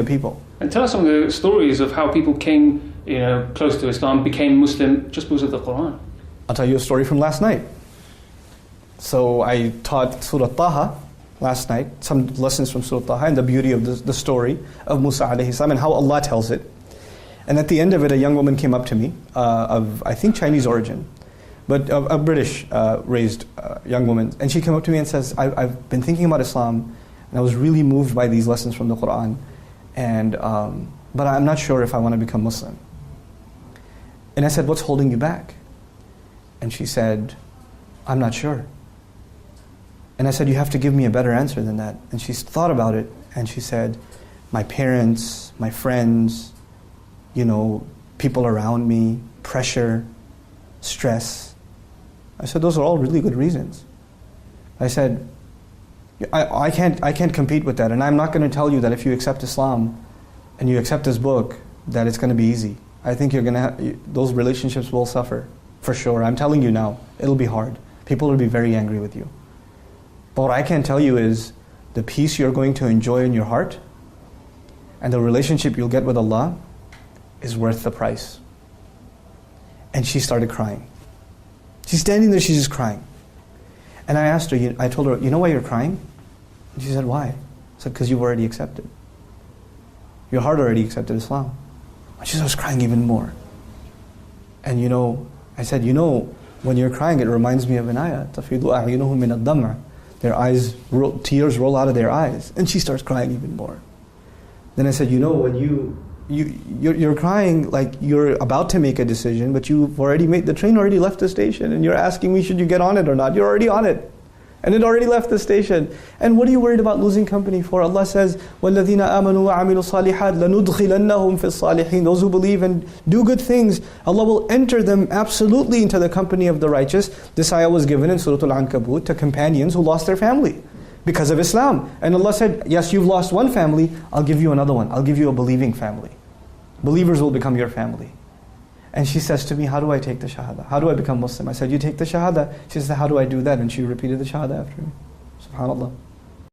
people. And tell us some of the stories of how people came, close to Islam, became Muslim just because of the Quran. I'll tell you a story from last night. So I taught Surah Taha last night, some lessons from Surah Taha and the beauty of the story of Musa alayhi salam and how Allah tells it. And at the end of it, a young woman came up to me, of I think Chinese origin, but a British raised young woman. And she came up to me and says, I've been thinking about Islam and I was really moved by these lessons from the Quran. And but I'm not sure if I want to become Muslim. And I said, what's holding you back? And she said, I'm not sure. And I said, you have to give me a better answer than that. And she thought about it and she said, my parents, my friends, people around me, pressure, stress. I said, those are all really good reasons. I said, I can't compete with that, and I'm not going to tell you that if you accept Islam and you accept this book that it's going to be easy. I think those relationships will suffer, for sure. I'm telling you now, it'll be hard. People will be very angry with you. But what I can tell you is the peace you're going to enjoy in your heart and the relationship you'll get with Allah is worth the price. And she started crying. She's standing there, she's just crying. And I asked her, I told her, you know why you're crying? And she said, why? I said, because you've already accepted. Your heart already accepted Islam. And she starts crying even more. And I said, when you're crying, it reminds me of an ayah. تَفِيضُ أَعْيُنُهُمْ مِنَ الدَّمْعِ. Their eyes, tears roll out of their eyes. And she starts crying even more. Then I said, when you're crying like you're about to make a decision, but you've already the train already left the station, and you're asking me, should you get on it or not? You're already on it. And it already left the station. And what are you worried about losing company for? Allah says, وَالَّذِينَ آمَنُوا وَعَمِلُوا الصَّالِحَاتِ لَنُدْخِلَنَّهُمْ فِي الصَّالِحِينَ. Those who believe and do good things, Allah will enter them absolutely into the company of the righteous. This ayah was given in Surah Al-Ankabut to companions who lost their family because of Islam. And Allah said, yes, you've lost one family, I'll give you another one. I'll give you a believing family. Believers will become your family. And she says to me, how do I take the Shahada? How do I become Muslim? I said, you take the Shahada. She said, how do I do that? And she repeated the Shahada after me. SubhanAllah.